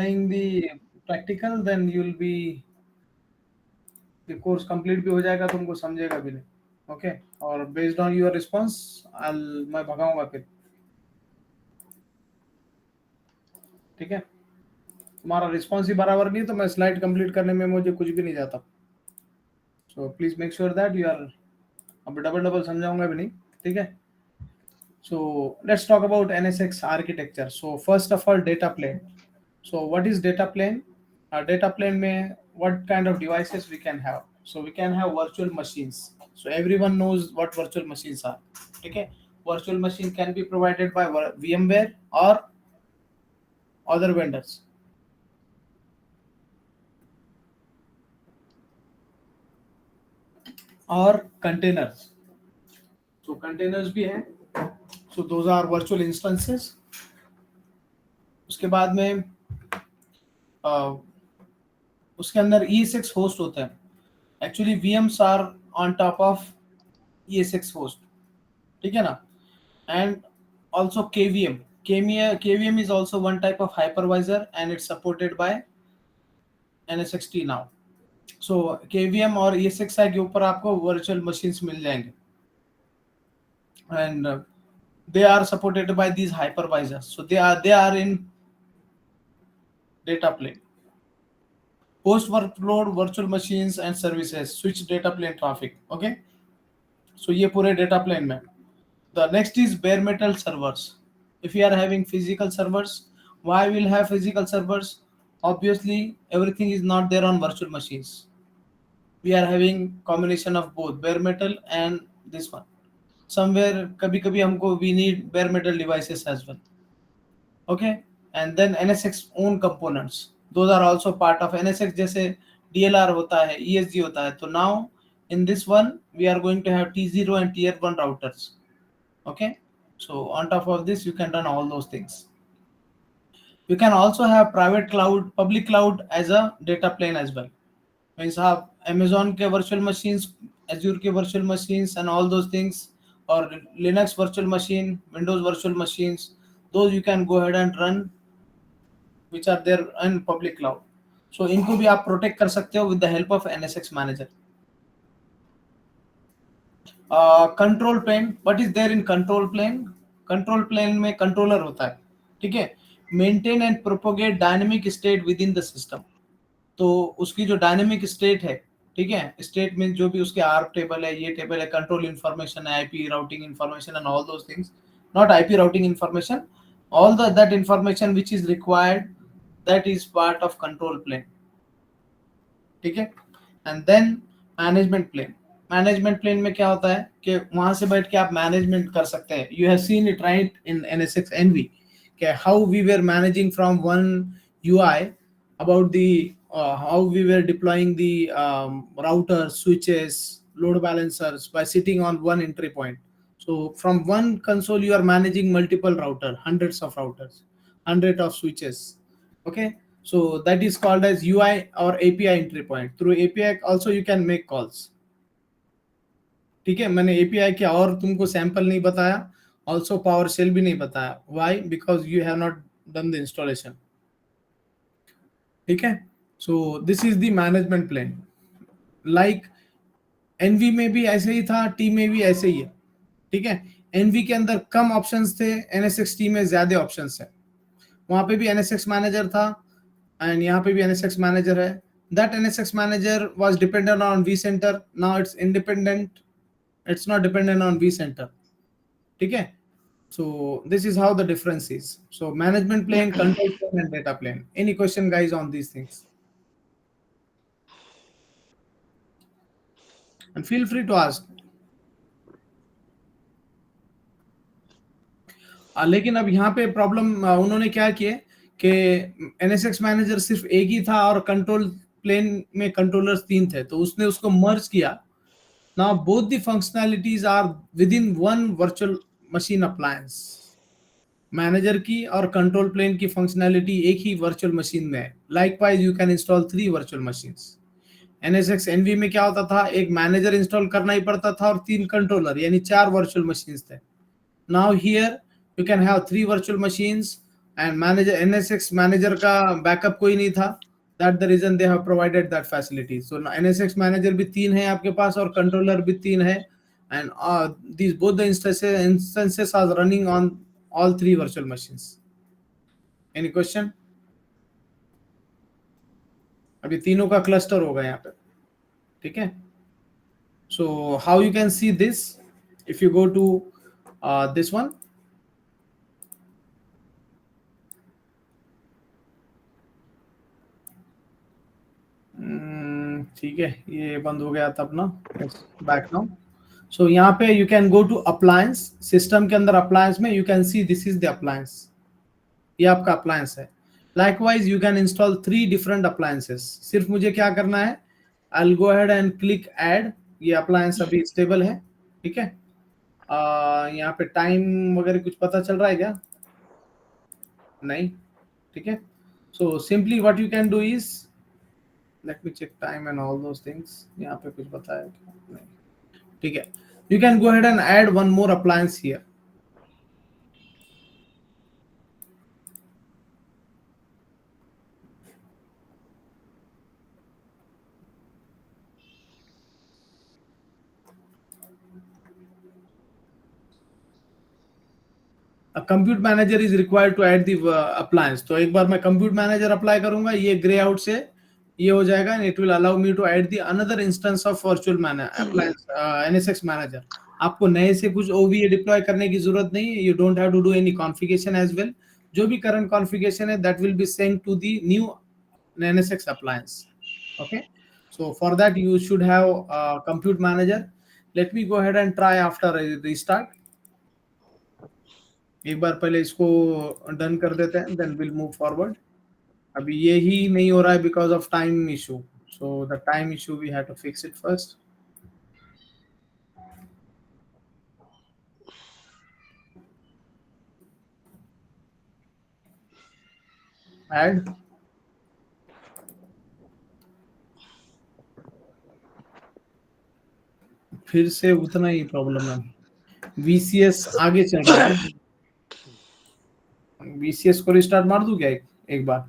doing the practical, then you'll be the course complete भी हो जाएगा, तुमको समझेगा भी नहीं. Okay, और based on your response मैं भगाऊंगा फिर. ठीक है, तुम्हारा रिस्पॉन्स ही बराबर नहीं तो मैं स्लाइड कंप्लीट करने में मुझे कुछ भी नहीं जाता. So please make sure that you are. अब डबल समझाऊंगा भी नहीं. ठीक है. So let's talk about NSX architecture. So first of all, data plane. So what is data plane? Data plane में what kind of devices we can have? So we can have virtual machines. So everyone knows what virtual machines are. Okay, virtual machine can be provided by VMware or other vendors. Or containers. So containers भी हैं. So those are virtual instances. उसके बाद में उसके अंदर ESX host होता है. Actually VMs are on top of ESX host. ठीक है ना. And also KVM. KVM is also one type of hypervisor and it's supported by NSXT now. So KVM और ESXi के ऊपर आपको virtual machines मिल जाएंगे. And they are supported by these hypervisors. So they are in data plane. Post workload, virtual machines and services, switch data plane traffic. Okay, so ये पूरे data plane में. The next is bare metal servers. If you are having physical servers, why will have physical servers? Obviously everything is not there on virtual machines. We are having combination of both bare metal and this one. Somewhere कभी कभी हमको we need bare metal devices as well. Okay, and then NSX own components, those are also part of NSX. जैसे DLR होता है, ESG होता है. तो now in this one we are going to have T0 and tier 1 routers. Okay, so on top of this you can run all those things. You can also have private cloud, public cloud as a data plane as well. Means have Amazon के virtual machines, Azure के virtual machines and all those things, or Linux virtual machine, Windows virtual machines, those you can go ahead and run, which are there in public cloud. So इनको भी आप protect कर सकते हो with the help of NSX manager. Control plane. What is there in control plane? Control plane में controller होता है. ठीक है. Maintain and propagate dynamic state within the system. तो उसकी जो डायनेमिक स्टेट है, ठीक है, स्टेट में जो भी उसके आर टेबल है, ये टेबल है, कंट्रोल इंफॉर्मेशन है, IP routing information and all those things. Not IP routing information, all that information which is required, that is part of control plane. ठीक है. And then management plane. Management plane में क्या होता है कि वहां से बैठ के आप मैनेजमेंट कर सकते हैं. You have seen it right in NSX NV कि how we were managing from one UI about the how we were deploying the routers, switches, load balancers by sitting on one entry point. So from one console you are managing multiple routers, hundreds of routers, hundreds of switches. Okay, so that is called as UI or API entry point. Through API also you can make calls. ठीक है, मैंने API क्या और तुमको sample नहीं बताया, also PowerShell भी नहीं बताया. Why? Because you have not done the installation. ठीक है. So this is the management plane. Like NV में भी ऐसे ही था, T में भी ऐसे ही है. ठीक है. NV के अंदर कम ऑप्शंस थे, NSX T में ज्यादा ऑप्शंस है. वहां पे भी NSX मैनेजर था एंड यहाँ पे भी NSX मैनेजर है. That NSX manager was dependent on vCenter. Now it's independent, it's not dependent on vCenter. ठीक है. So this is how the difference is. So management plane, control plane and data plane. Any question guys on these things? And feel free to ask. लेकिन अब यहाँ पे problem उन्होंने क्या किया कि NSX मैनेजर सिर्फ एक ही था और कंट्रोल प्लेन में कंट्रोलर्स 3 थे, तो उसने उसको मर्ज किया. Now both the functionalities are within one virtual machine appliance. Manager की और कंट्रोल प्लेन की फंक्शनैलिटी एक ही वर्चुअल मशीन में है. Likewise you can install 3 virtual machines. NSX NV में क्या होता था, एक मैनेजर इंस्टॉल करना ही पड़ता था और 3 कंट्रोलर, यानी 4 वर्चुअल मशीन्स थे. Now here you can have 3 virtual machines and manager NSX manager का बैकअप कोई नहीं था, that the reason they have provided that facility. So NSX manager भी 3 है आपके पास और कंट्रोलर भी 3 है, and these both the instances are running on all 3 virtual machines. Any question? अभी तीनों का क्लस्टर होगा यहाँ पे, ठीक है. So how you can see this? If you go to this one, ठीक है, ये बंद हो गया था अपना, बैक नाउ. सो यहाँ पे you can go to appliance, system के अंदर अप्लायंस में you can see this is the appliance, ये आपका अप्लायंस है. Likewise you can install 3 different appliances. सिर्फ मुझे क्या करना है, I will go ahead and click add. ये अप्लायंस अभी स्टेबल है, ठीक है. यहाँ पे टाइम वगैरह कुछ पता चल रहा है क्या? नहीं, ठीक है. So simply what you can do is, let me check time and all those things. यहाँ पे कुछ बताया नहीं, ठीक है. You can go ahead and add one more appliance here. Compute manager is required to add the appliance. तो एक बार मैं कंप्यूट मैनेजर अप्लाई करूंगा, ये ग्रे आउट से ये हो जाएगा, and it will allow me to add the another instance of virtual appliance NSX manager. आपको नए से कुछ OVA डिप्लॉय करने की जरूरत नहीं है. You don't have to do any configuration as well. जो भी करंट कॉन्फ़िगरेशन है that will be sent to the new NSX appliance. Okay, so for that you should have compute manager. Let me go ahead and try after restart. एक बार पहले इसको done कर देते हैं, then will move forward. अभी ये ही नहीं हो रहा है because of time issue. So the time issue we have to fix it first. Add, फिर से उतना ही प्रॉब्लम है. VCS आगे चल रहा है. VCS को रिस्टार्ट मार दूं क्या एक बार?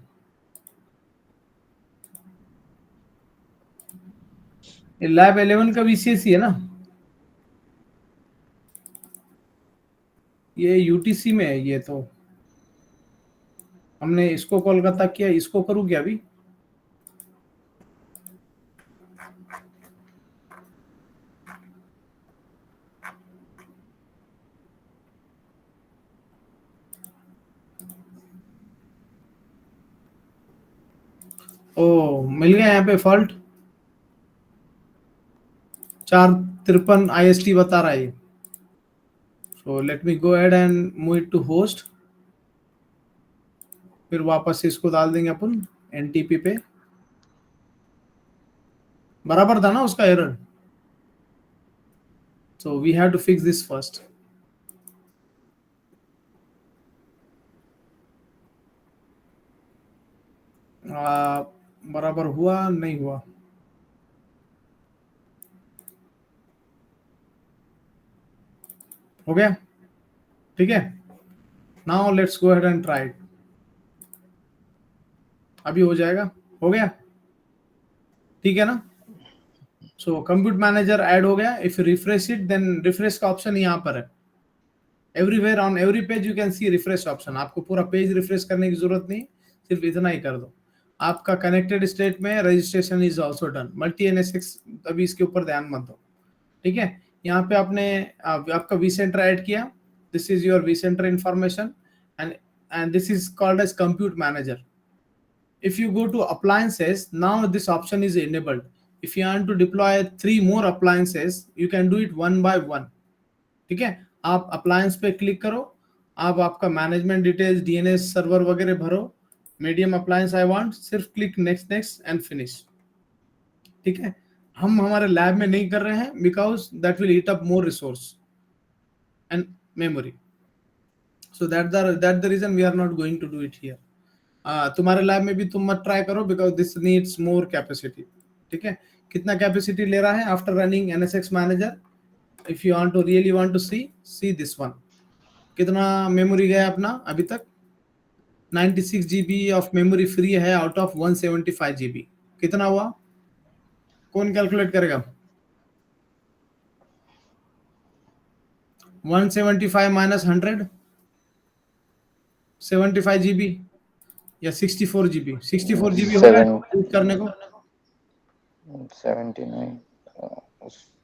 लैब 11 का VCS ही है ना, ये UTC में है. ये तो हमने इसको कोलकाता किया, इसको करूँ क्या अभी? ओ, मिल गया यहाँ पे फॉल्ट. 453 IST बता रहा है. So let me go ahead and move it to host. फिर वापस इसको डाल देंगे अपन NTP पे. बराबर था ना उसका error. So we have to fix this first. बराबर हुआ नहीं हुआ? हो गया, ठीक है. Now let's go ahead and try it. अभी हो जाएगा, हो गया, ठीक है ना. सो कंप्यूट मैनेजर ऐड हो गया. If you refresh it, then refresh का ऑप्शन यहाँ पर है. Everywhere on every page you can see refresh option. आपको पूरा पेज रिफ्रेश करने की जरूरत नहीं, सिर्फ इतना ही कर दो. आपका कनेक्टेड स्टेट में registration is also done. Multi NSX अभी इसके ऊपर ध्यान मत दो, ठीक है. यहाँ पे आपने आपका vCenter ऐड किया. This is your vCenter information, and this is called as compute manager. If you go to appliances, now this option is enabled. If you want to deploy 3 more appliances, you can do it one by one. ठीक है, आप appliance पे click करो, आप आपका management details DNS server वगैरह भरो. Medium appliance I want, सिर्फ click next next and finish. ठीक है, हम हमारे लैब में नहीं कर रहे हैं because that will eat up more resource and memory. So that the reason we are not going to do it here. तुम्हारे लैब में भी तुम मत ट्राई करो because this needs more capacity. ठीक है, कितना कैपेसिटी ले रहा है after running NSX manager? If you want to really want to see this one, कितना मेमोरी गया अपना अभी तक? 96 GB ऑफ मेमोरी फ्री है आउट ऑफ 175 GB। कितना हुआ? कौन कैलकुलेट करेगा? 175 माइनस 100, 75 GB या 64 GB? 64 GB होगा करने को, 79।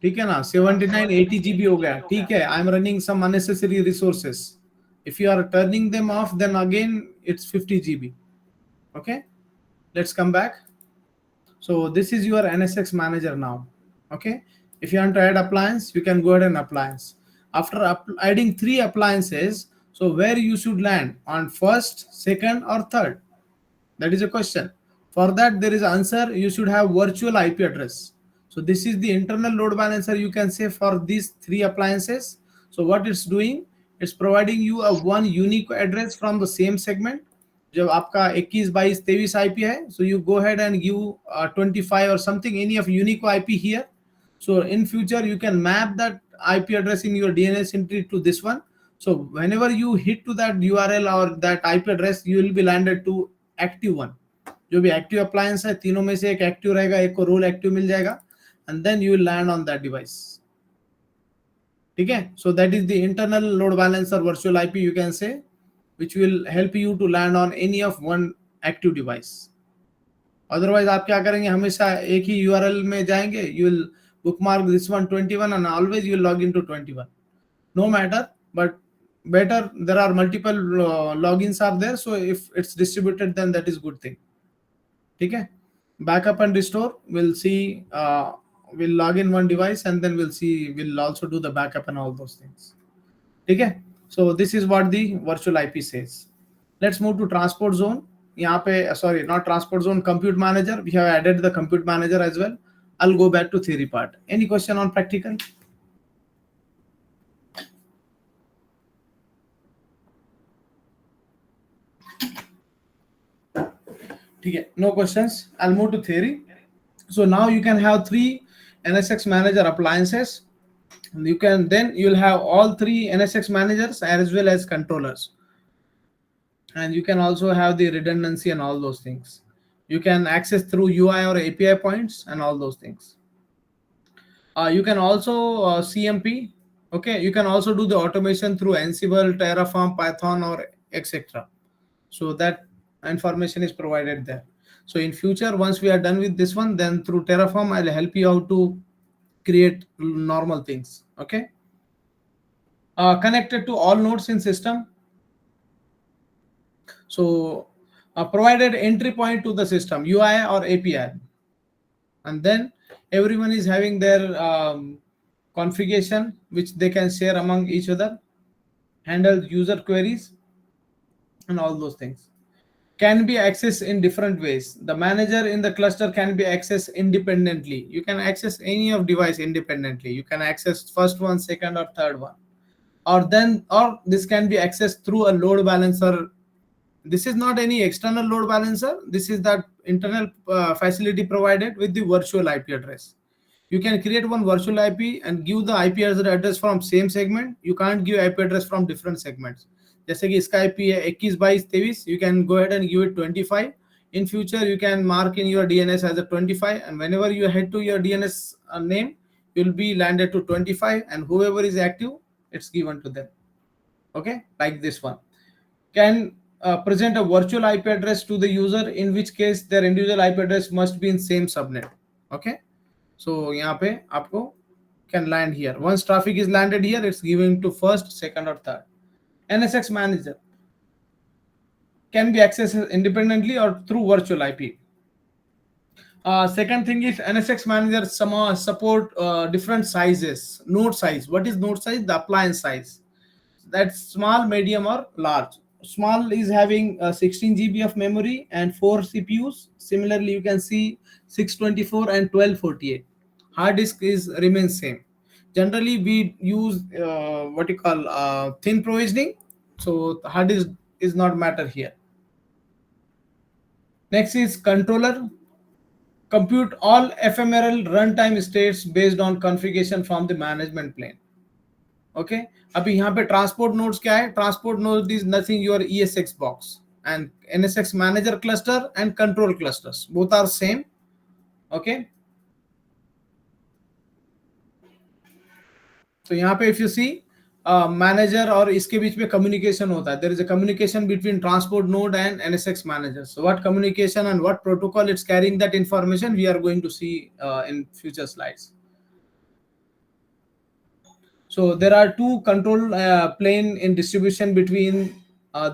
ठीक है ना? 79 80 GB हो गया, ठीक है। I am running some unnecessary resources, if you are turning them off then again it's 50 GB. Okay, let's come back. So this is your NSX manager now. Okay, if you want to add appliance, you can go ahead and appliance. After adding 3 appliances, so where you should land, on first, second or third? That is a question. For that there is answer, you should have virtual IP address. So this is the internal load balancer, you can say, for these 3 appliances. So what it's doing, it's providing you a one unique address from the same segment. जब आपका 21 22 23 IP है, so you go ahead and give 25 or something, any of unique IP here. So in future you can map that IP address in your DNS entry to this one. So whenever you hit to that URL or that IP address, you will be landed to active one. जो भी active appliance है, तीनों में से एक active रहेगा, एक को रोल एक्टिव मिल जाएगा, and then you will land on that device. ठीक है, so that is the internal load balancer virtual IP, you can say, which will help you to land on any of one active device. Otherwise आप क्या करेंगे, हमेशा एक ही URL में जाएंगे, you will bookmark this one 21 and always you will log into 21. No matter, but better there are multiple logins are there, so if it's distributed then that is good thing. ठीक है, backup and restore, we'll see, we'll log in one device and then we'll see, we'll also do the backup and all those things. ठीक है, so this is what the virtual IP says. Let's move to transport zone. यहाँ पे, sorry, not transport zone, compute manager. We have added the compute manager as well. I'll go back to theory part. Any question on practical? ठीक है, no questions. I'll move to theory. So now you can have 3 NSX manager appliances. You can, then you'll have all 3 NSX managers as well as controllers. And you can also have the redundancy and all those things. You can access through UI or API points and all those things. You can also CMP. Okay, you can also do the automation through Ansible, Terraform, Python, or etc. So that information is provided there. So in future, once we are done with this one, then through Terraform, I'll help you out to create normal things. Okay. Connected to all nodes in system. So provided entry point to the system, UI or API, and then everyone is having their configuration which they can share among each other, handle user queries and all those things. Can be accessed in different ways. The manager in the cluster can be accessed independently. You can access any of device independently. You can access first one, second or third one, or this can be accessed through a load balancer. This is not any external load balancer. This is that internal facility provided with the virtual IP address. You can create one virtual IP and give the IP address from same segment. You can't give IP address from different segments. जैसे कि इसका IP है 21 22 23, you can go ahead and give it 25. In future, you can mark in your DNS as a 25, and whenever you head to your DNS name, you'll be landed to 25, and whoever is active, it's given to them. Okay, like this one. Can present a virtual IP address to the user, in which case their individual IP address must be in same subnet. Okay, so यहाँ पे आपको can land here. Once traffic is landed here, it's given to first, second or third. NSX manager can be accessed independently or through virtual IP. Second thing is NSX manager support different sizes. Node size. What is node size? The appliance size. That's small, medium or large. Small is having 16 GB of memory and 4 CPUs. Similarly, you can see 624 and 1248. Hard disk is remains same. Generally, we use what you call thin provisioning. So hard disk is not matter here. Next is controller. Compute all ephemeral runtime states based on configuration from the management plane. Okay. अभी यहाँ पे transport nodes क्या है? Transport node is nothing your ESX box, and NSX manager cluster and control clusters. Both are same. Okay. So यहाँ पे if you see manager और इसके बीच में कम्युनिकेशन होता है. There is a communication between transport node and NSX manager. So what communication and what protocol it's carrying, that information we are going to see in future slides. So there are two control plane in distribution between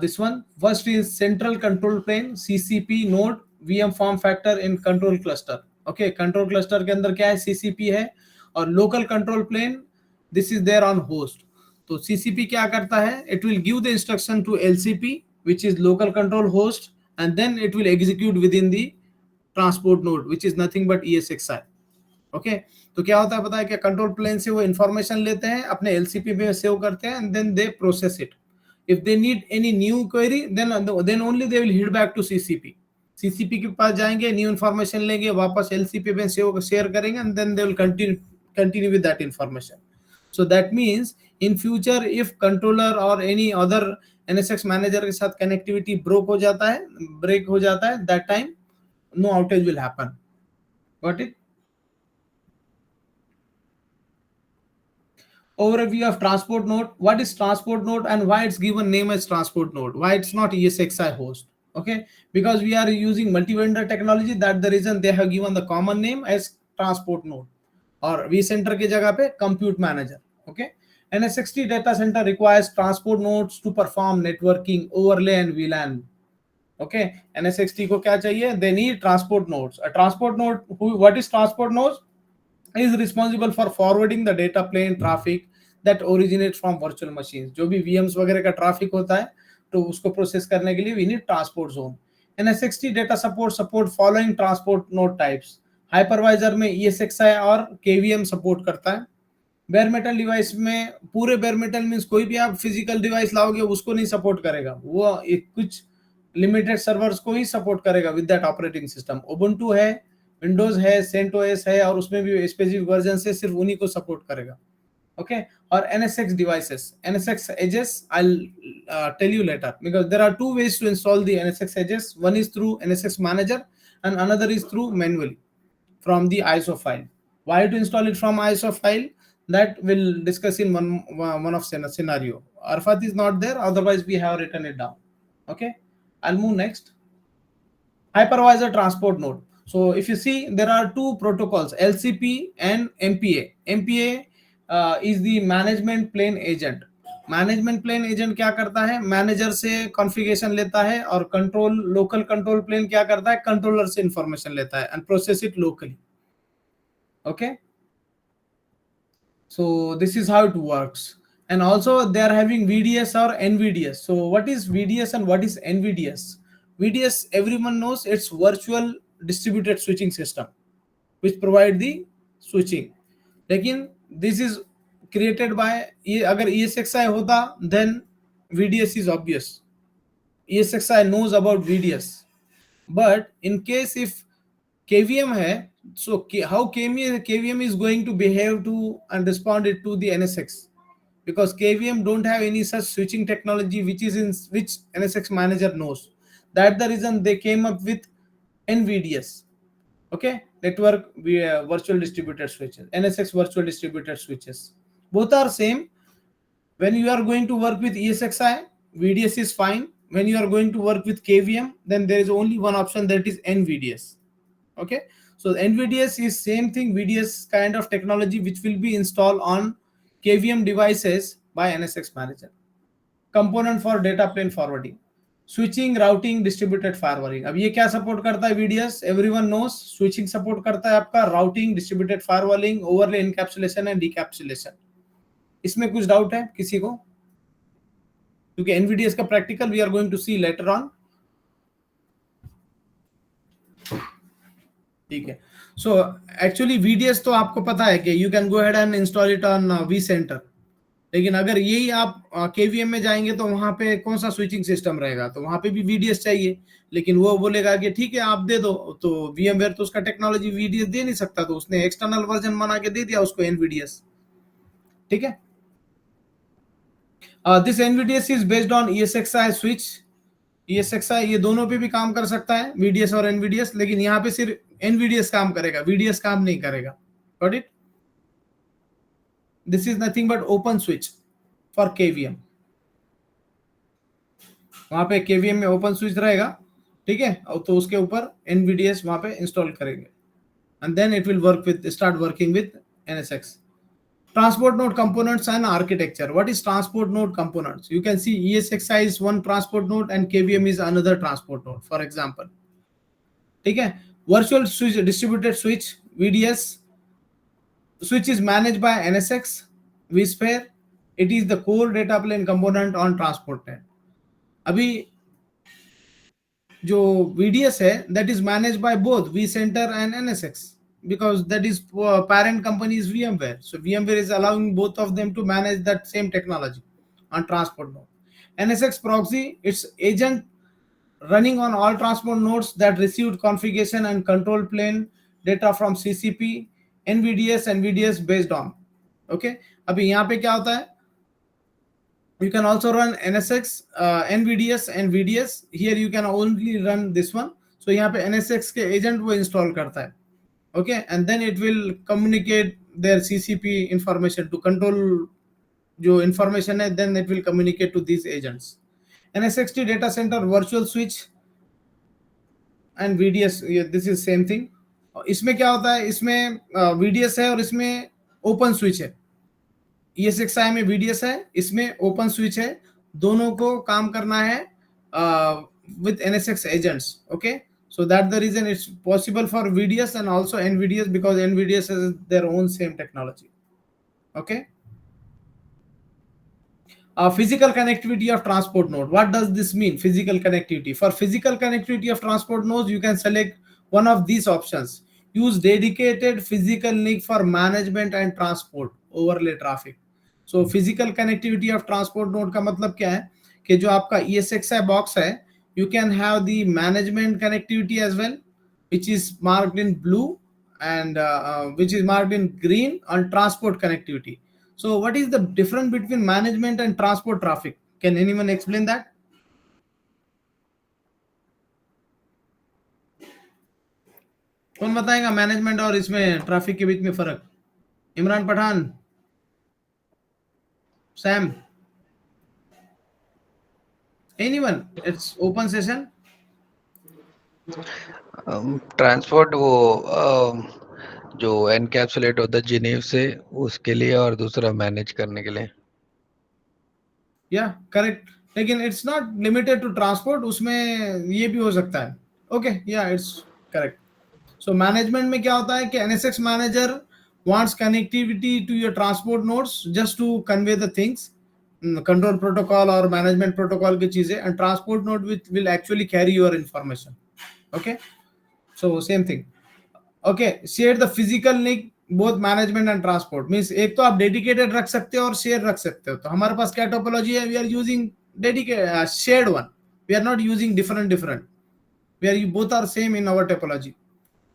this one. First is central control plane, CCP node, VM form factor in control cluster. Okay, control cluster के अंदर क्या है, CCP है. और local control plane, this is there on host. तो CCP क्या करता है, it will give the instruction to LCP, which is local control host, and then it will execute within the transport node, which is nothing but ESXi. Okay तो क्या होता है पता है, क्या कंट्रोल प्लेन से वो इंफॉर्मेशन लेते हैं, अपने एलसीपी में सेव करते हैं, and then they process it. If they need any new query, then only they will hit back to CCP. CCP के पास जाएंगे, न्यू इंफॉर्मेशन लेंगे, वापस एलसीपी में सेव शेयर करेंगे, and then they will continue with that information. So that means in future if controller और any other NSX manager के साथ कनेक्टिविटी ब्रेक हो जाता है, that time no outage will happen. Got it? Overview of transport node. What is transport node and why it's given name as transport node? Why it's not ESXi host? Okay, because we are using multi-vendor technology, that the reason they have given the common name as transport node. और vCenter की जगह पे compute manager. Okay, NSXT data center requires transport nodes to perform networking, overlay and VLAN. Okay, NSXT को क्या चाहिए? They need transport nodes. A transport node, what is transport nodes? Is responsible for forwarding the data plane traffic that originates from virtual machines. जो भी VMs वगैरह का traffic होता है, तो उसको प्रोसेस करने के लिए we need transport zone. NSXT data support following transport node types. Hypervisor में ESXi और KVM सपोर्ट करता है. बेयर मेटल डिवाइस में, पूरे बेयर मेटल मींस कोई भी आप फिजिकल डिवाइस लाओगे उसको नहीं सपोर्ट करेगा, वो कुछ लिमिटेड सर्वर्स को ही सपोर्ट करेगा with that operating system. Ubuntu है, विंडोज है, सेंटोस है, और उसमें भी स्पेसिफिक वर्जन से सिर्फ उन्हीं को सपोर्ट करेगा. ओके, और NSX devices, NSX edges, I'll tell you later, because there are two ways to install the NSX edges. One is through NSX manager and another is through manually from the ISO file. Why to install it from ISO file, that we'll discuss in one of scenario. Arfat is not there, otherwise we have written it down. Okay, I'll move next. Hypervisor transport node. So if you see, there are two protocols, LCP and MPA. MPA is the management plane agent. Management plane agent क्या करता है, manager से configuration लेता है, और local control plane क्या करता है, कंट्रोलर से इंफॉर्मेशन लेता है and process it locally. Okay, so this is how it works. And also they are having VDS or NVDS. So what is VDS and what is NVDS? VDS, everyone knows, it's virtual distributed switching system which provide the switching. लेकिन this is created by, अगर ESXi होता then VDS is obvious. ESXi knows about VDS. But in case if KVM है, so how KVM is going to behave to and respond it to the NSX? Because KVM don't have any such switching technology which NSX manager knows. That's the reason they came up with NVDS. Okay, network virtual distributed switches, NSX virtual distributed switches. Both are same. When you are going to work with ESXi, VDS is fine. When you are going to work with KVM, then there is only one option, that is NVDS. Okay, so NVDS is same thing, VDS kind of technology which will be installed on KVM devices by NSX manager. Component for data plane forwarding, switching, routing, distributed firewalling. अब ये क्या support करता है VDS? Everyone knows. Switching support करता है आपका, routing, distributed firewalling, overlay encapsulation and decapsulation. इसमें कुछ डाउट है किसी को? क्योंकि NVDS का practical we are going to see later on. ठीक है. So actually VDS तो आपको पता है कि you can go ahead and install it on vCenter. लेकिन अगर यही आप KVM में जाएंगे तो वहां पे कौन सा स्विचिंग सिस्टम रहेगा, तो वहां पे भी VDS चाहिए. लेकिन वो बोलेगा कि ठीक है आप दे दो, तो VMware तो उसका टेक्नोलॉजी VDS दे नहीं सकता, तो उसने एक्सटर्नल वर्जन बना के दे दिया उसको NVDS. ठीक है. This NVDS is based on ESXi switch ESXi ये दोनों पे भी काम कर सकता है, VDS और NVDS, लेकिन यहाँ पे सिर्फ NVDS काम करेगा, VDS काम नहीं करेगा. Got it? This is nothing but open switch for KVM. वहां पे KVM में ओपन स्विच रहेगा, ठीक है, और तो उसके ऊपर NVDS वहां पे इंस्टॉल करेंगे, and then it will start working with NSX. Transport node components and architecture. What is transport node components? You can see ESXi is one transport node and KVM is another transport node, for example. ठीक है. Virtual switch, distributed switch, VDS switch is managed by NSX vSphere. It is the core data plane component on transport net. अभी जो VDS है, that is managed by both vCenter and NSX, because that is parent company is VMware. So VMware is allowing both of them to manage that same technology on transport node. NSX proxy, its agent running on all transport nodes that received configuration and control plane data from CCP, NVDS and VDS based on. Okay, अभी यहाँ पे क्या होता है, you can also run NSX, NVDS and VDS. Here you can only run this one. So यहाँ पे NSX के agent वो install करता है. Okay, and then it will communicate their CCP information to control जो information है, then it will communicate to these agents. NSXT data center virtual switch and VDS, this is same thing. इसमें क्या होता है, इसमें VDS है और इसमें open switch है. ESXi में VDS है, इसमें ओपन स्विच है, दोनों को काम करना है with NSX agents. Okay, so that's the reason it's possible for VDS and also NVDS, because NVDS has their own same technology. Okay, physical connectivity of transport node. What does this mean, physical connectivity? For physical connectivity of transport nodes, you can select one of these options. Use dedicated physical NIC for management and transport overlay traffic. So physical connectivity of transport node का मतलब क्या है कि जो आपका ESXi box है, you can have the management connectivity as well, which is marked in blue, and which is marked in green on transport connectivity. So what is the difference between management and transport traffic? Can anyone explain that? कौन बताएगा management और इसमें traffic के बीच में फर्क? Imran Pathan, Sam, anyone? It's open session. Transport वो जो एनकैप्सुलेट होता है जिनेव से, उसके लिए, और दूसरा मैनेज करने के लिए. या करेक्ट, लेकिन it's not limited to transport, उसमें ये भी हो सकता है. ओके, या इट्स करेक्ट. सो मैनेजमेंट में क्या होता है कि NSX manager wants connectivity to your transport nodes just to convey the things, control protocol और management protocol की चीजें, and transport node will actually carry your information. Okay, so same thing. Okay, share the physical link both management and transport means एक तो आप dedicated रख सकते हो और share रख सकते हो. तो हमारे पास क्या टोपोलॉजी है, we are using dedicated shared one, we are not using different, we are both are same in our topology.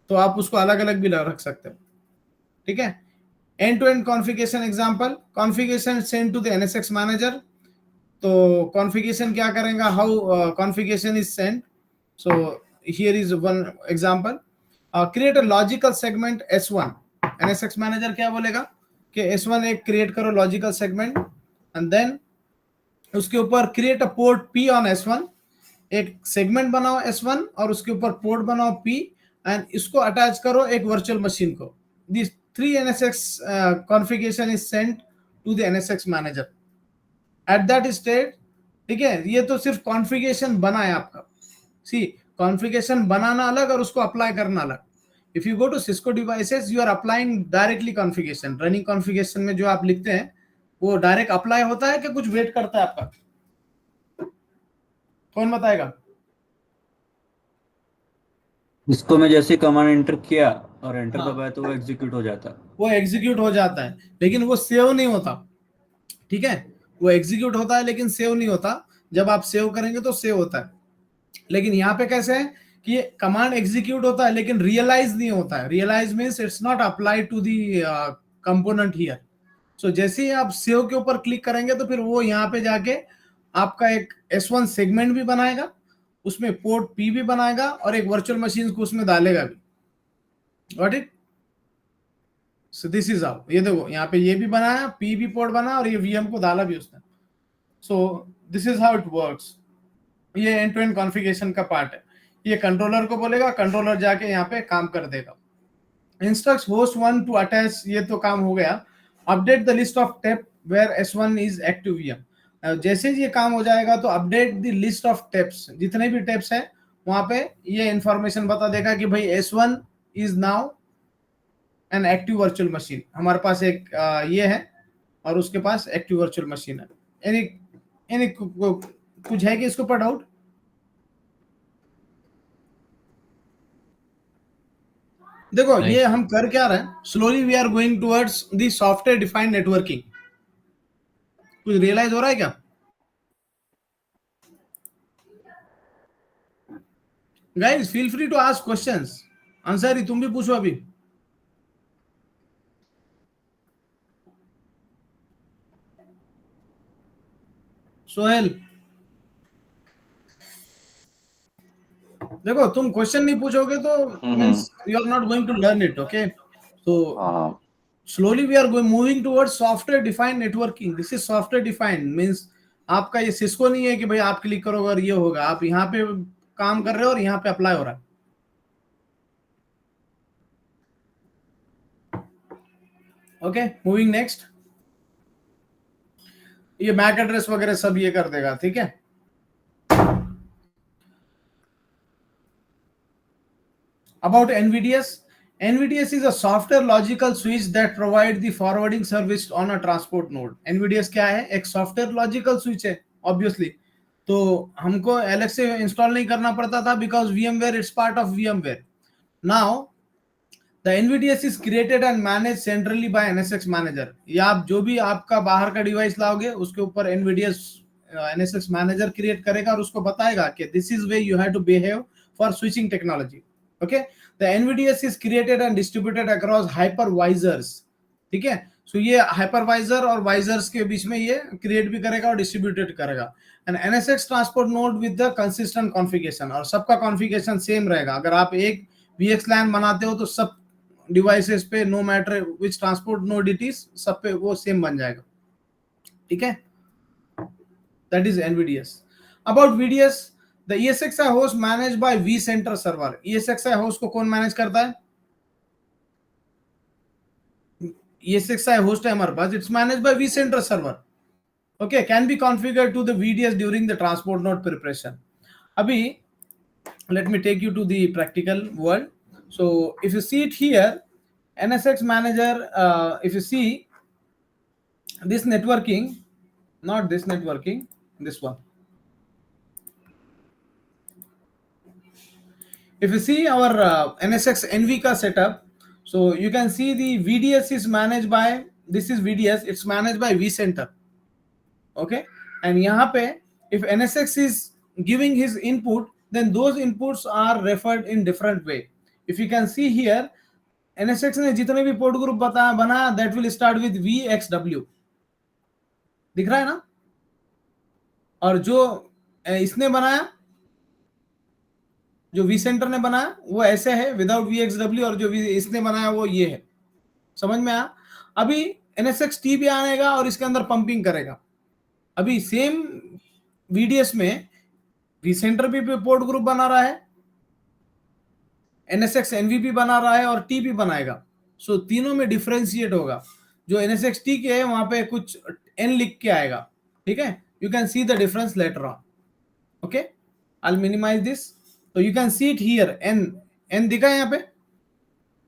तो आप उसको अलग अलग भी रख सकते हो. ठीक है. End to end configuration example, configuration send to the NSX manager. तो कॉन्फ़िगरेशन क्या करेगा, how configuration is send. So here is one example. Create a logical segment S1. NSX manager क्या बोलेगा कि S1 एक क्रिएट करो लॉजिकल सेगमेंट, एंड देन उसके ऊपर create a port P on S1. एक सेगमेंट बनाओ S1 और उसके ऊपर पोर्ट बनाओ P, एंड इसको अटैच करो एक वर्चुअल मशीन को. This 3 NSX configuration is sent to the NSX manager at that state. ठीक है, ये तो सिर्फ कॉन्फ़िगरेशन बना है आपका. सी, कॉन्फ़िगरेशन बनाना अलग और उसको अप्लाई करना अलग. If you go to Cisco devices, you are applying directly configuration. Running configuration में जो आप लिखते हैं वो डायरेक्ट अप्लाई होता है कि कुछ वेट करता है आपका? कौन बताएगा? इसको मैं जैसे कमांड एंटर किया और एंटर दबाया तो वो एग्जीक्यूट हो जाता है. वो एग्जीक्यूट हो जाता है, लेकिन वो सेव नहीं होता. ठीक है, वो एग्जीक्यूट होता है लेकिन सेव नहीं होता. जब आप सेव करेंगे तो सेव होता है. लेकिन यहाँ पे कैसे है कि ये कमांड एग्जीक्यूट होता है लेकिन रियलाइज नहीं होता है. Realize means it's not apply to the component here. So जैसे ही आप सेव के ऊपर क्लिक करेंगे तो फिर वो यहाँ पे जाके आपका एक S1 सेगमेंट भी बनाएगा उसमें पोर्ट P भी बनाएगा और एक वर्चुअल मशीन को उसमें डालेगा भी। Got it? So this is how, ये देखो यहाँ पे ये भी बनाया, P भी पोर्ट बना और ये VM को डाला भी उसने। सो this is how it works. ये एंड टू एंड कॉन्फ़िगरेशन का पार्ट है। ये कंट्रोलर को बोलेगा, कंट्रोलर जाके यहाँ पे काम कर देगा। इंस्ट्रक्ट्स होस्ट 1 टू अटैच, ये तो काम हो गया। Update the list of tape where S1 is active VM। जैसे ये काम हो जाएगा तो update the list of tapes, जितने भी टेप्स है वहां पे ये इंफॉर्मेशन बता देगा कि भाई S1 is now an active virtual machine. हमारे पास एक ये है और उसके पास एक्टिव वर्चुअल मशीन है। एनी कुछ है कि इसको ऊपर डाउट? देखो नहीं। ये हम कर क्या रहे हैं, slowly we are going towards the software defined networking. कुछ रियलाइज हो रहा है क्या? Guys feel free to ask questions. Ansari तुम भी पूछो अभी। सोहेल देखो तुम क्वेश्चन नहीं पूछोगे तो means you are not going to learn it. Okay, तो slowly we are going moving towards software defined networking. This is software defined means आपका ये सिस्को नहीं है कि भाई आप क्लिक करोगे और ये होगा। आप यहाँ पे काम कर रहे हो और यहाँ पे अप्लाई हो रहा है। Okay, moving next. ये मैक एड्रेस वगैरह सब ये कर देगा, ठीक है। About NVDS. NVDS is a software logical switch that provides the forwarding service on a transport node. NVDS क्या है? एक software logical switch है, obviously. तो हमको अलग से इंस्टॉल नहीं करना पड़ता था because VMware is part of VMware. Now the NVDS is created and managed centrally by NSX manager. या आप जो भी आपका बाहर का डिवाइस लाओगे उसके ऊपर NVDS NSX manager क्रिएट करेगा और उसको बताएगा कि this is way you have to behave for switching technology. Okay, the NVDS is created and distributed across hypervisors. ठीक है, so ये hypervisor और visors के बीच में ये create भी करेगा और distributed करेगा। and NSX transport node with the consistent configuration, और सबका configuration same रहेगा। अगर आप एक VXLAN बनाते हो तो सब devices पे no matter which transport node it is, सब पे वो same बन जाएगा। ठीक है, that is NVDS. About VDS, the ESXi host managed by vCenter server. ESXi host को कौन मैनेज करता है? ESXi host है हमारे पास, it's managed by vCenter server. Okay, can be configured to the VDS during the transport node preparation. अभी let me take you to the practical world. So if you see it here, NSX manager, if you see this networking, not this networking, this one. If you see our NSX NV ka setup, so you can see the VDS is managed by, this is VDS, it's managed by vCenter. Okay, and yahan pe if NSX is giving his input, then those inputs are referred in different way. If you can see here, NSX ने जितने भी port group बनाया that will start with VXW, दिख रहा है ना? और जो इसने बनाया, जो vCenter ने बनाया वो ऐसे है विदाउट VXW, और जो इसने बनाया वो ये है। समझ में आया? अभी NSX T भी आएगा और इसके अंदर पंपिंग करेगा। अभी सेम VDS में vCenter भी पोर्ट ग्रुप बना रहा है, NSX NV भी बना रहा है और T भी बनाएगा। सो तीनों में डिफरेंशिएट होगा। जो NSX T के है वहां पे कुछ N लिख के आएगा, ठीक है। You can see the difference later on. Okay, I will minimize this. तो you can see it here, N दिखा है यहाँ पे।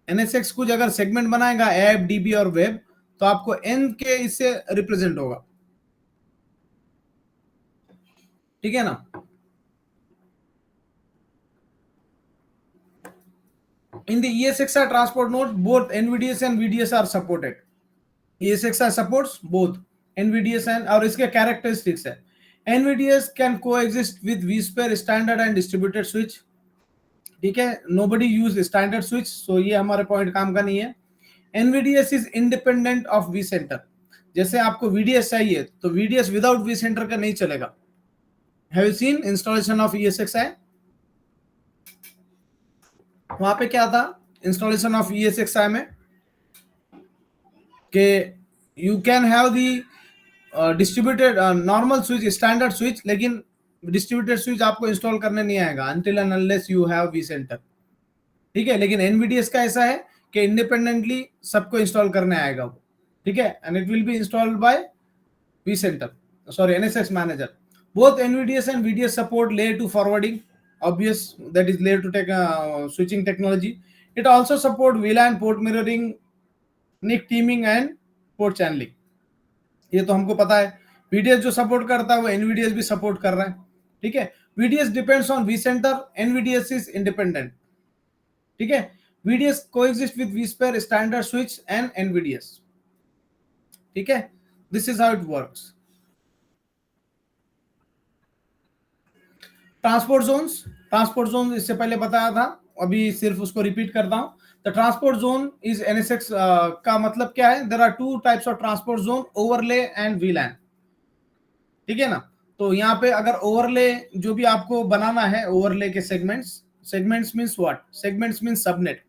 NSX कुछ अगर सेगमेंट बनाएगा ऐप, DB और वेब, तो आपको N के इससे रिप्रेजेंट होगा, ठीक है ना। In the ESXi transport node, both NVDS and VDS are supported. ESXi supports both NVDS and, और इसके characteristics है, NVDS can coexist with vSphere standard and distributed switch. ठीक है, nobody use standard switch, so ये हमारे point काम का नहीं है। NVDS is independent of vCenter. जैसे आपको VDS चाहिए तो VDS विदाउट vCenter का नहीं चलेगा। Have you seen installation of ESXi? वहां पे क्या था इंस्टॉलेशन ऑफ ESXi में कि you can have the distributed normal switch standard switch, लेकिन डिस्ट्रीब्यूटेड स्विच आपको इंस्टॉल करने नहीं आएगा until and unless you have vCenter, ठीक है। लेकिन एनवीडीएस का ऐसा है कि इंडिपेंडेंटली सबको इंस्टॉल करने आएगा वो, ठीक है, and it will be installed by vCenter, sorry, NSX manager. Both NVDS and VDS support layer 2 forwarding, obvious, that is layer 2 switching technology. It also support VLAN port mirroring, NIC teaming and port channeling. ये तो हमको पता है। VDS जो support करता है वो NVDS भी सपोर्ट कर रहा है, ठीक है। VDS depends on vCenter, NVDS is independent, ठीक है। VDS coexist with vSphere standard switch and NVDS, ठीक है। This is how it works. Transport zone इससे पहले बताया था, अभी सिर्फ उसको रिपीट करता हूं। The transport zone is NSX का मतलब क्या है? There are two types of transport zone, overlay and VLAN, ठीक है ना। तो यहाँ पे अगर ओवरले जो भी आपको बनाना है, ओवरले के segments means what? Segments means subnet,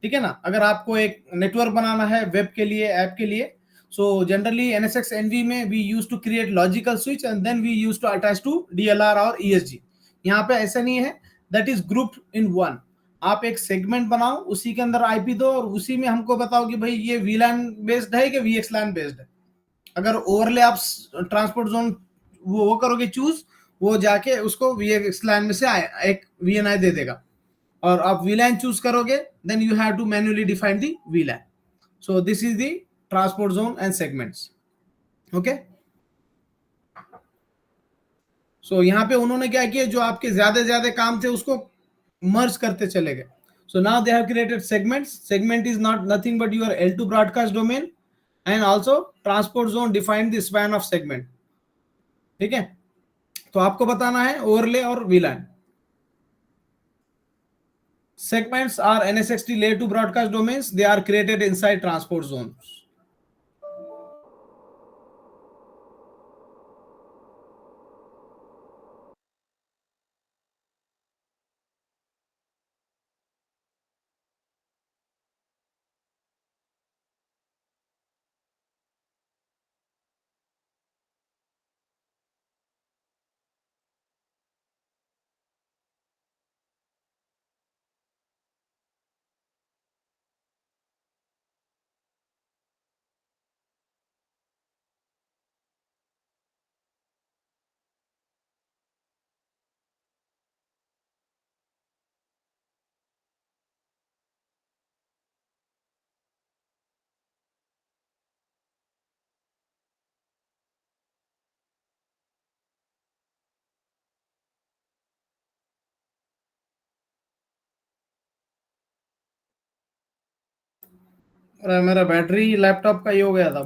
ठीक है ना। अगर आपको एक नेटवर्क बनाना है वेब के लिए, ऐप के लिए, so generally NSX NV में we used to create logical switch and then we used to attach to DLR और ESG. यहाँ पे ऐसा नहीं है, that is grouped in one. आप एक सेगमेंट बनाओ, उसी के अंदर IP दो और उसी में हमको बताओ कि भाई ये VLAN बेस्ड है कि VXLAN बेस्ड है। अगर ओवरले आप ट्रांसपोर्ट जोन वो करोगे चूज, वो जाके उसको VXLAN में से एक VNI दे देगा, और आप VLAN चूज करोगे then you have to manually define the VLAN. So this is the transport zone and segments, okay. So यहाँ पे उन्होंने क्या किया, जो आपके ज्यादा काम थे उसको मर्ज करते चले गए. So now they have created segments. Segment is not nothing but your L2 broadcast domain, and also transport zone define the span of segment, ठीक है। तो आपको बताना है ओवरले और VLAN. Segments are NSXT layer 2 broadcast domains. They are created inside transport zones. अरे मेरा battery laptop का ये हो गया था।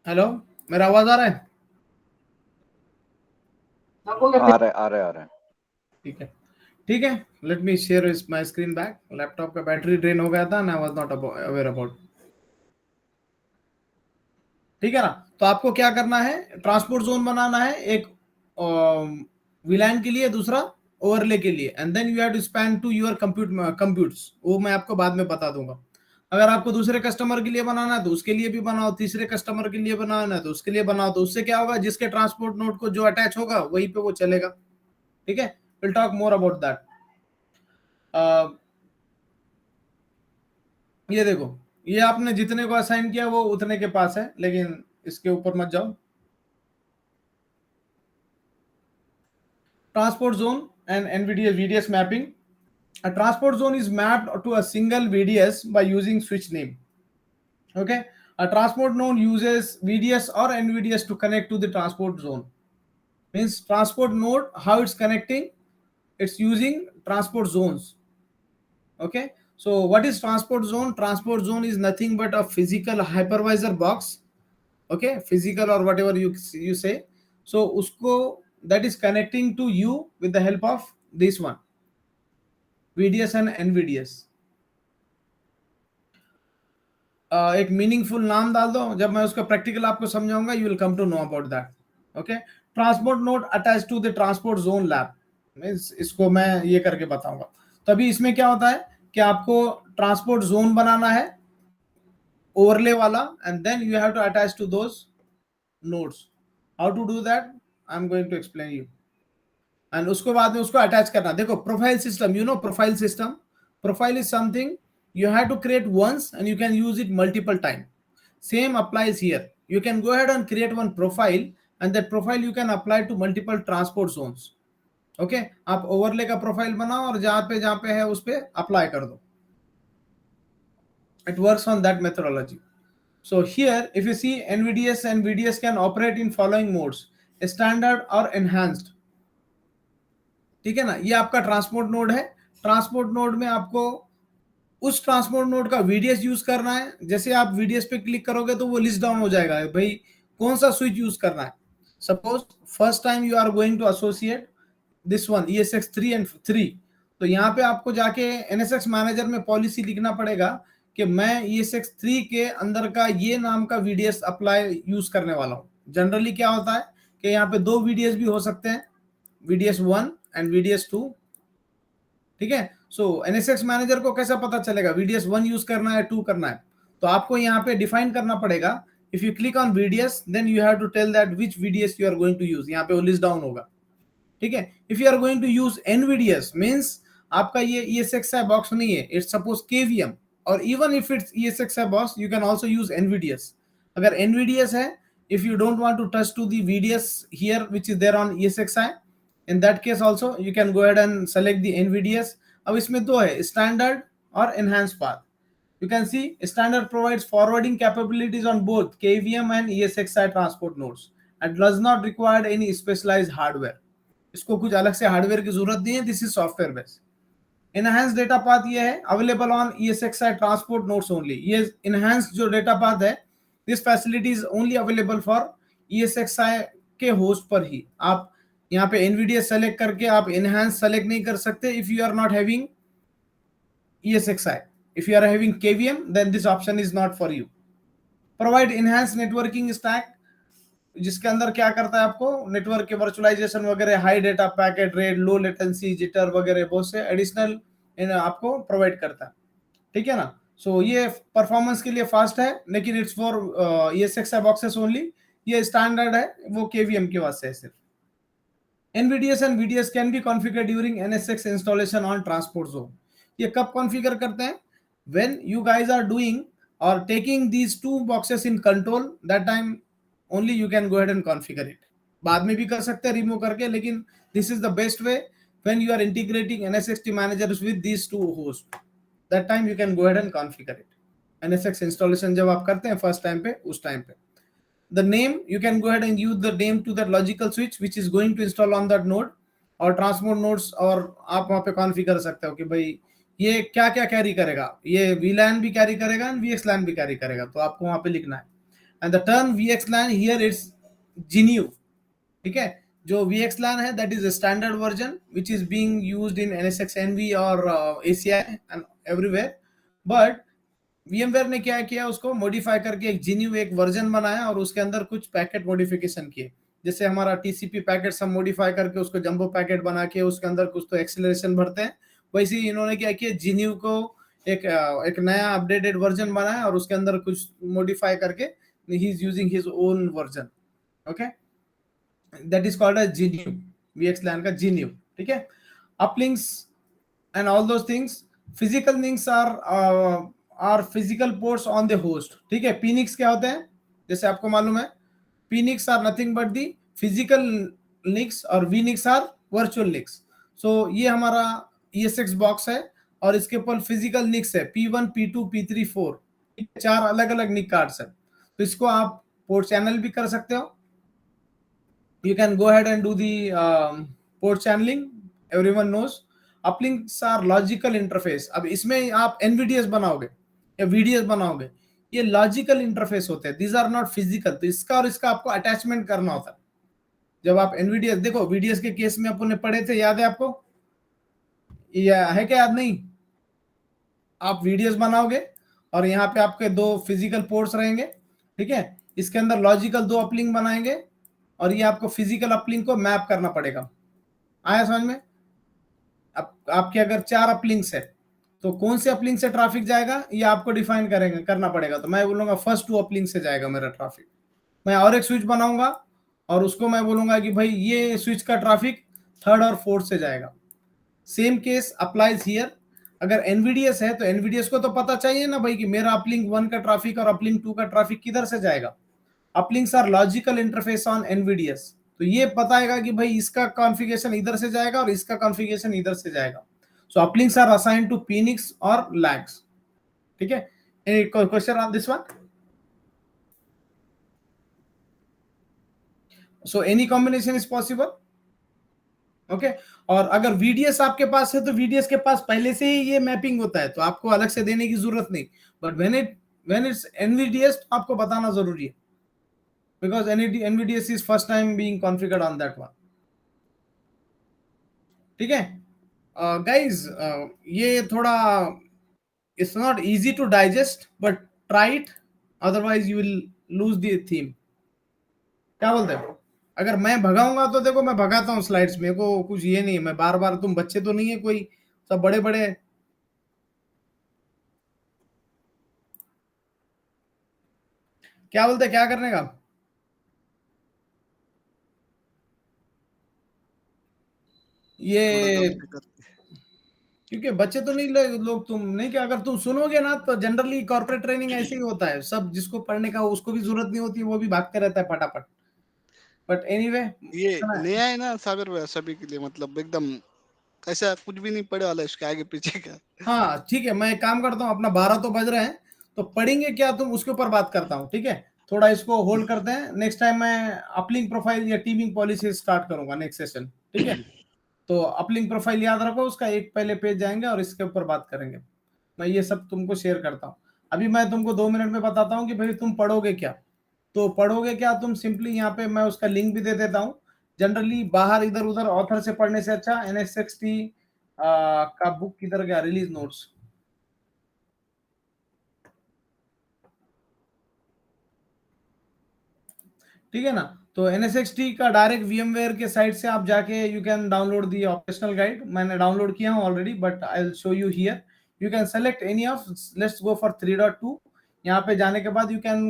हेलो, मेरा आवाज आ रहा है? आ रहे ठीक है, let me share my screen back. Laptop का बैटरी ड्रेन हो गया था ना, I was not aware about, ठीक है ना। तो आपको क्या करना है, ट्रांसपोर्ट जोन बनाना है, एक VLAN के लिए, दूसरा ओवरले के लिए, and then you have to span to your computes, वो मैं आपको बाद में बता दूंगा। अगर आपको दूसरे कस्टमर के लिए बनाना है तो उसके लिए भी बनाओ, तीसरे कस्टमर के लिए बनाना है तो उसके लिए बनाओ। तो उससे क्या होगा, जिसके ट्रांसपोर्ट नोड को जो अटैच होगा वहीं पे वो चलेगा, ठीक है। Will talk more about that. ये देखो, ये आपने जितने को असाइन किया वो उतने के पास है, लेकिन इसके ऊपर मत जाओ। Transport zone and NVDS VDS mapping. A transport zone is mapped to a single VDS by using switch name. Okay, a transport node uses VDS or NVDS to connect to the transport zone. Means transport node, how it's connecting, it's using transport zones. Okay, so what is transport zone? Transport zone is nothing but a physical hypervisor box, okay, physical or whatever you say. So usko, that is connecting to you with the help of this one, VDS and NVDS. एक meaningful नाम डाल दो, जब मैं उसका practical आपको समझाऊंगा, you will come to know about that, okay. Transport node attach to the transport zone lab, means इसको मैं ये करके बताऊंगा। तभी इसमें क्या होता है कि आपको ट्रांसपोर्ट जोन बनाना है ओवरले वाला, and then you have to attach to those nodes. How to do that I am going to explain you, and उसको बाद में उसको अटैच करना। देखो profile system, you know profile system, profile is something you have to create once and you can use it multiple time. Same applies here. You can go ahead and create one profile, and that profile you can apply to multiple transport zones. Okay, आप overlay का profile बनाओ और जहां पे है उस पे apply कर दो. It works on that methodology. So here if you see NVDS and VDS can operate in following modes: standard or enhanced. ठीक है ना, ये आपका ट्रांसपोर्ट नोड है। ट्रांसपोर्ट नोड में आपको उस ट्रांसपोर्ट नोड का VDS यूज करना है। जैसे आप VDS पे क्लिक करोगे तो वो लिस्ट डाउन हो जाएगा भाई कौन सा स्विच यूज करना है। Suppose first time you are going to associate this one ESX 3 and 3, तो यहाँ पे आपको जाके NSX मैनेजर में पॉलिसी लिखना पड़ेगा कि मैं ESX 3 के अंदर का ये नाम का VDS अप्लाई यूज करने वाला हूँ। जनरली क्या होता है कि यहाँ पे 2 VDS भी हो सकते हैं, VDS 1 and VDS 2, ठीक है। सो NSX मैनेजर को कैसा पता चलेगा VDS 1 यूज करना है 2 करना है, तो आपको यहाँ पे डिफाइन करना पड़ेगा। If you click on VDS then you have to tell that which VDS you are going to use, यहाँ पे वो लिस्ट डाउन होगा, ठीक है। If you are going to use NVDS means आपका ये ESXi बॉक्स नहीं है, इट्स सपोज KVM, और even if it's ESXi box you can also use NVDS। अगर NVDS है, if you don't want to touch to the VDS here which is there on ESXi, in that case also you can go ahead and select the NVDS। अब इसमें दो है, standard और enhance path. You can see standard provides forwarding capabilities on both KVM and ESXi transport nodes and does not required any specialised hardware. इसको कुछ अलग से hardware की जरूरत नहीं है, this is software based. Enhance data path ये है available on ESXi transport nodes only. ये एनहांस जो डेटा पाथ है, this facility is only available for ESXi के होस्ट पर ही। आप यहाँ पे NVDS सेलेक्ट करके आप एनहांस सेलेक्ट नहीं कर सकते if you are not having ESXi। If you are having KVM then this option is not for you. Provide enhance networking stack, जिसके अंदर क्या करता है आपको नेटवर्क के वर्चुअलाइजेशन वगैरह, high data packet rate, low latency, jitter वगैरह बहुत से एडिशनल आपको प्रोवाइड करता है, ठीक है ना। सो ये परफॉर्मेंस के लिए फास्ट है, लेकिन it's for ESXi boxes only. ये स्टैंडर्ड है, वो KVM के वास्ते है सिर्फ। NVDS and VDS can be configured during NSX installation on transport zone। ये कब कॉन्फ़िगर करते हैं? When you guys are doing or taking these two boxes in control, that time only you can go ahead and configure it। बाद में भी कर सकते हैं रिमूव करके, लेकिन this is the best way when you are integrating NSX managers with these two hosts। That time you can go ahead and configure it। NSX installation जब आप करते हैं फर्स्ट टाइम पे, उस टाइम पे the name you can go ahead and use the name to that logical switch which is going to install on that node और transport nodes, और आप वहां पे कॉन्फ़िगर कर सकते हो कि भाई ये क्या क्या कैरी करेगा, ये VLAN भी कैरी करेगा एंड VXLAN भी कैरी करेगा, तो आपको वहां पे लिखना है। And the term VXLAN here it's GNU, ठीक है। जो VXLAN है that is a standard version which is being used in NSX NV और ACI and everywhere, but VMware ने क्या किया, उसको मॉडिफाई करके एक GNU एक वर्जन बनाया और उसके अंदर कुछ पैकेट मॉडिफिकेशन किए। जैसे हमारा TCP पैकेट सब मॉडिफाई करके उसको जंबो पैकेट बना के उसके अंदर कुछ तो एक्सेलरेशन भरते हैं, वैसे ही इन्होंने क्या किया, GNU को एक नया अपडेटेड वर्जन बनाया और उसके अंदर कुछ मॉडिफाई करके ही is using his own version, okay, that is called as GNU, VXLAN का GNU, ठीक है। Uplinks and all those things, physical links are physical ports on the host, ठीक है। PNICs क्या होते हैं, जैसे आपको मालूम है, PNICs are nothing but the physical links और VNICs are virtual links. So ये हमारा ESX बॉक्स है और इसके ऊपर फिजिकल निक्स है P1, P2, P3, 4, 4 अलग अलग निक कार्ड्स है। तो इसको आप पोर्ट चैनल भी कर सकते हो। You can go ahead and do the port channeling, everyone knows। Uplinks are logical interface। अब इसमें आप NVDS बनाओगे या VDS बनाओगे, ये लॉजिकल इंटरफेस होते हैं, these are not physical। तो इसका और इसका आपको अटैचमेंट करना होता है। जब आप NVDS देखो, VDS के केस में अपन ने पढ़े थे, याद है आपको, या है क्या याद नहीं? आप VDS बनाओगे और यहाँ पे आपके 2 फिजिकल पोर्ट्स रहेंगे, ठीक है। इसके अंदर लॉजिकल 2 अपलिंक बनाएंगे, और ये आपको फिजिकल अपलिंक को मैप करना पड़ेगा। आया समझ में? आपके अगर 4 अपलिंक्स है तो कौन से अपलिंक से ट्रैफिक जाएगा ये आपको डिफाइन करेंगे करना पड़ेगा। तो मैं बोलूंगा फर्स्ट 2 अपलिंक से जाएगा मेरा ट्रैफिक। मैं और एक स्विच बनाऊंगा और उसको मैं बोलूंगा कि भाई ये स्विच का ट्रैफिक 3rd और 4th से जाएगा। Same case applies here. अगर एनवीडीएस है तो एनवीडीएस को तो पता चाहिए ना भाई कि मेरा अपलिंक 1 का ट्रैफिक और अपलिंक 2 का ट्रैफिक किधर से जाएगा। अपलिंक्स आर लॉजिकल इंटरफेस ऑन एनवीडीएस, तो ये बताएगा कि भाई इसका कॉन्फ़िगरेशन इधर से जाएगा और इसका कॉन्फ़िगरेशन इधर से जाएगा। सो अपलिंक्स आर असाइन्ड टू पीनिक्स और लैग्स। ठीक है, any question on this one? So any combination is possible. Okay, और अगर वीडीएस आपके पास है तो वीडीएस के पास पहले से ही ये मैपिंग होता है तो आपको अलग से देने की जरूरत नहीं। बट व्हेन इट्स एनवीडीएस तो आपको बताना जरूरी है, because NVDS is first time being configured on that one. ठीक है गाइज, ये थोड़ा it's not easy to digest but try it, otherwise you will lose the theme. क्या बोलते हो? अगर मैं भगाऊंगा तो देखो मैं भगाता हूँ स्लाइड्स, मेरे को कुछ ये नहीं है, मैं बार बार, तुम बच्चे तो नहीं है कोई, सब बड़े बड़े। क्या बोलते, क्या करने का? ये क्योंकि बच्चे तो नहीं लोग, तुम नहीं, कि अगर तुम सुनोगे ना तो जनरली कॉर्पोरेट ट्रेनिंग ऐसे ही होता है, सब जिसको पढ़ने का उसको भी जरूरत नहीं होती, वो भी भागते रहता है फटाफट। बट एनीवे, ये नया है ना साबिर भाई सभी के लिए, मतलब एकदम ऐसा कुछ भी नहीं पड़े वाला इसके आगे पीछे का। हाँ ठीक है, मैं एक काम करता हूँ, अपना 12 तो बज रहे हैं तो पढ़ेंगे क्या तुम उसके ऊपर बात करता हूँ। ठीक है, थोड़ा इसको होल्ड करते हैं, नेक्स्ट टाइम मैं अपलिंक प्रोफाइल या टीमिंग पॉलिसी स्टार्ट करूंगा नेक्स्ट सेशन। ठीक है, तो अपलिंक प्रोफाइल याद रखो, उसका एक पहले पेज जाएंगे और इसके ऊपर बात करेंगे। मैं ये सब तुमको शेयर करता हूँ। अभी मैं तुमको 2 मिनट में बताता हूँ कि भाई तुम पढ़ोगे क्या। तो पढ़ोगे क्या तुम, सिंपली यहाँ पे मैं उसका लिंक भी दे देता हूँ। जनरली बाहर इधर उधर ऑथर से पढ़ने से अच्छा NSXT का बुक किधर गया, रिलीज नोट्स। ठीक है ना, तो NSXT का डायरेक्ट VMware के साइट से आप जाके you can download the operational guide. मैंने डाउनलोड किया हूँ already, but I will show you here. You can select any of, let's go for 3.2। यहाँ पे जाने के बाद you can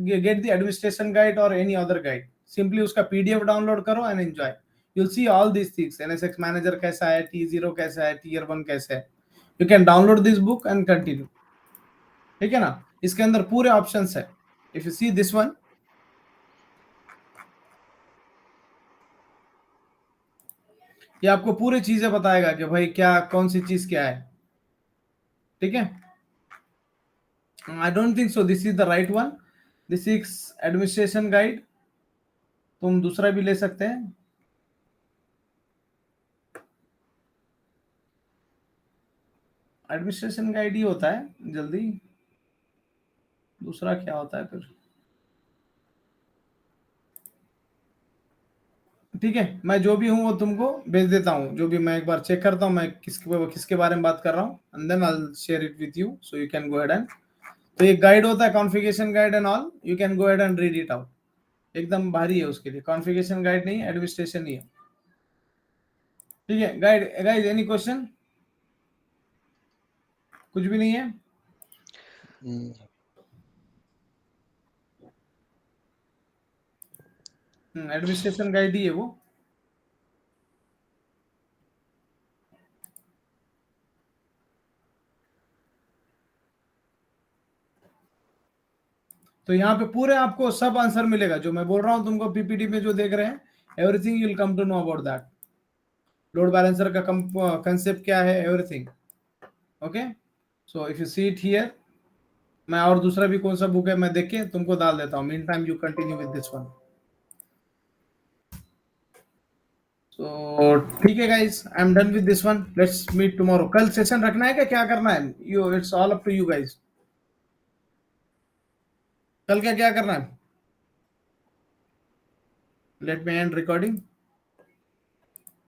get the administration guide और एनी अदर गाइड। सिंपली उसका PDF डाउनलोड करो and enjoy. you'll see all these things, NSX manager कैसा है, T0 कैसा है, Tier 1 कैसा है। you can download this book and continue। ठीक है ना, इसके अंदर पूरे ऑप्शंस है। if you see this one, ये आपको पूरी चीजें बताएगा कि भाई क्या कौन सी चीज क्या है। ठीक है, I don't think so this is the right one. This is administration guide, तुम दूसरा भी ले सकते हैं। एडमिनिस्ट्रेशन गाइड ही होता है जल्दी, दूसरा क्या होता है फिर। ठीक है, मैं जो भी हूँ वो तुमको भेज देता हूँ, जो भी मैं एक बार चेक करता हूँ मैं किसके बारे में बात कर रहा हूँ, and then I will share it with you so you can go ahead and. तो एक गाइड होता है configuration guide and all, you can go ahead and read it out. एकदम भारी है उसके लिए, कॉन्फ़िगरेशन गाइड नहीं, एडमिनिस्ट्रेशन ही है। ठीक है गाइड, एनी क्वेश्चन? कुछ भी नहीं है? एडमिनिस्ट्रेशन गाइड ही है वो। तो यहाँ पे पूरे आपको सब आंसर मिलेगा जो मैं बोल रहा हूँ तुमको, PPT में जो देख रहे हैं, everything you will come to know about that. Load balancer का कंसेप्ट क्या है, everything. Okay, so if you see it here, मैं और दूसरा भी कौन सा बुक है मैं देख के तुमको डाल देता हूँ। Meantime you continue with this one. तो ठीक है guys, I am done with this one, let's meet tomorrow. कल सेशन रखना है क्या करना है, you, it's all up to you guys. कल क्या करना है? Let me end recording.